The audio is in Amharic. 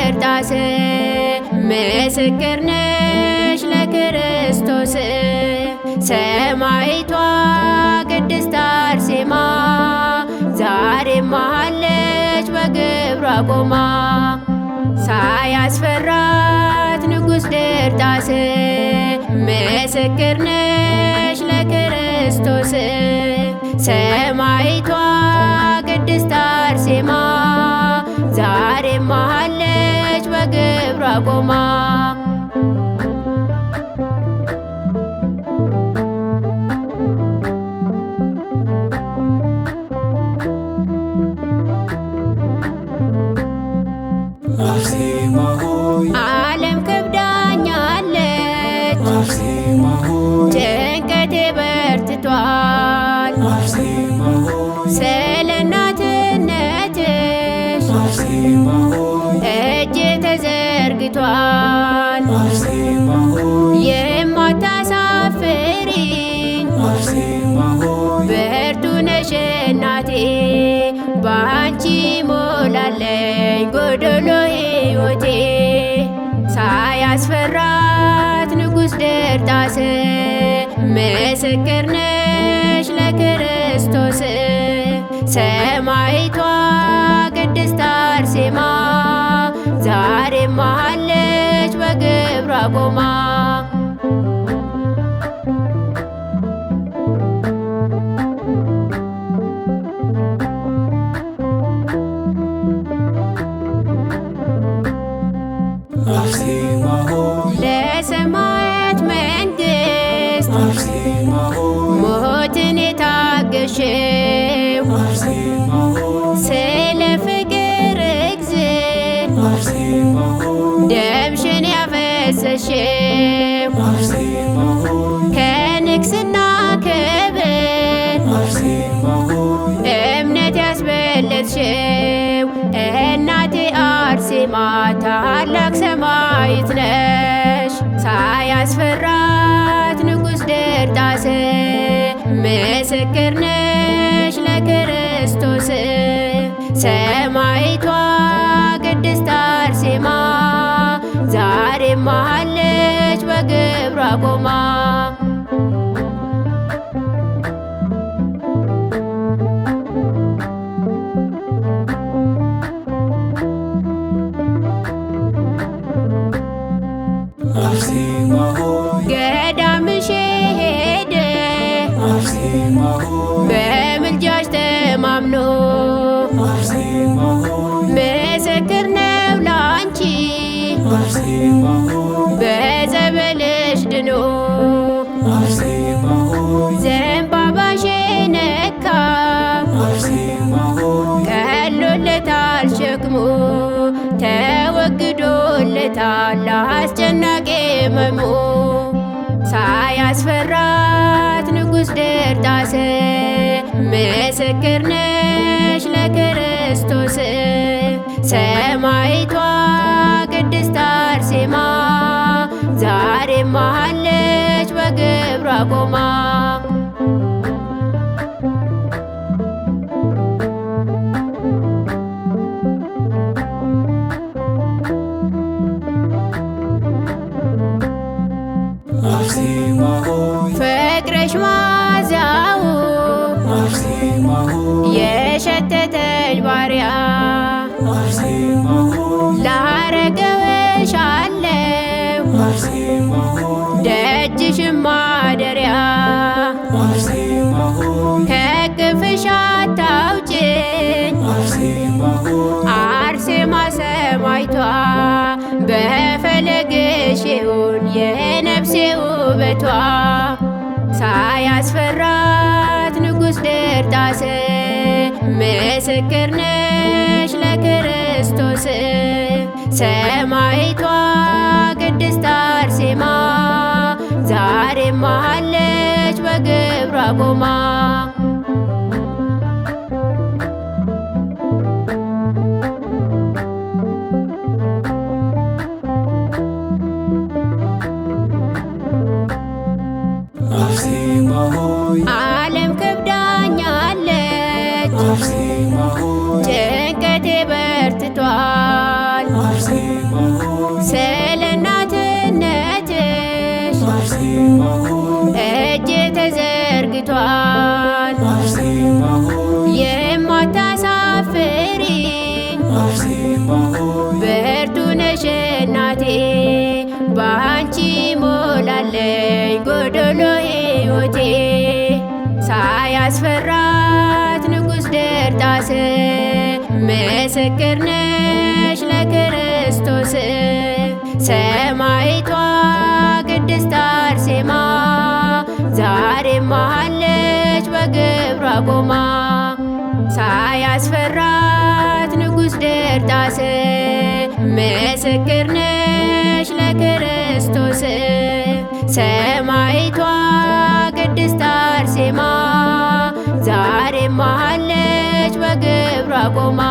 ድርጣስ ምስክር ነሽ ለክርስቶስ። ሰማዕቷ ቅድስት አርሴማ ዛሬም አለች በግብሯ ቆማ። ሳያስፈራት ንጉሥ ድርጣስ ምስክር ነሽ ለክርስቶስ። ሰማዕቷ ቅድስት አርሴማ ዛሬም አለች በግብሯ ቆማ። አርሴማ ሆይ ዓለም ከብዳኛለች፣ አርሴማ ሆይ ጭንቀቴ በርትቷል። አርሴማ ሆይ ስለ እናትነትሽ አርሴማ ሆይ እጄ ተዘርግቷል። አርሴማ ሆይ የማታሳፍሪኝ አርሴማ ሆይ ብርቱ ነሽ እናቴ፣ ባንቺ ሞላለኝ ጎዶሎ ሕይወቴ። ሳያስፈራት ንጉሥ ድርጣስ ምስክር ነሽ ለክርስቶስ። ሰማዕቷ ቅድስት አርሴማ ዛሬም አለች በግብሯ ቆማ። አርሴማ ሆይ ለሰማያት መንግሥት አርሴማ ሆይ ሞትን የታገሽው አርሴማ ሆይ ስለ ፍቅር እግዝእ አርሴማ ሆይ ደምሽን ያፈሰሽው አርሴማ ሆይ ከንግስና ክብር አርሴማ ሆይ እምነት ያስበለጥሽው እናቴ አርሴማ ታላቅ ሰማዕት ነሽ። ሳያስፈራት ንጉሥ ድርጣስ ምስክር ነሽ ለክርስቶስ። ሰማዕቷ ቅድስት አርሴማ ዛሬም አለች በግብሯ ቆማ። አርሴማ ሆይ ገዳምሽ ሄደ አርሴማ ሆይ በምልጃሽ ተማምኖ አርሴማ ሆይ ምስክር ነው ላንቺ አርሴማ ሆይ በጸበልሽ ድኖ። አርሴማ ሆይ ዘንባባሽ ነካ አርሴማ ሆይ ቀሎለታል ሸክሙ ተወግዶለታል አስጨናቂ ሕመሙ። ሳያስፈራት ንጉሥ ድርጣስ ምስክር ነሽ ለክርስቶስ። ሰማዕቷ ቅድስት አርሴማ ዛሬም አለች በግብሯ ቆማ። አርሴማ ሆይ ፍቅርሽ ማዛው አርሴማ ሆይ የሸተተኝ ባሪያ አርሴማ ሆይ ላረገውሽ አለው አርሴማ ሆይ ደጅሽም ማደሪያ። አርሴማ ሆይ ከቅፍሽ አታውጭኝ አርሴማ ሆይ አርሴማ ሰማዕቷ በፈለግሽ ይሁን የነፍሴ ውበቷ። ሳያስፈራት ንጉሥ ድርጣስ ምስክር ነሽ ለክርስቶስ። ሰማዕቷ ቅድስት አርሴማ ዛሬም አለች በግብሯ ቆማ። አርሴማ ሆይ ዓለም ከብዳኛለች፣ አርሴማ ሆይ ጭንቀቴ በርትቷል። አርሴማ ምስክር ነሽ ለክርስቶስ ሰማዕቷ ቅድስት አርሴማ ዛሬም አለች በግብሯ ቆማ። ሳያስፈራት ንጉሥ ድርጣስ ምስክር ነሽ ለክርስቶስ ሰማዕቷ ቅድስት አርሴማ ዛሬም አለች በግብሯ ቆማ።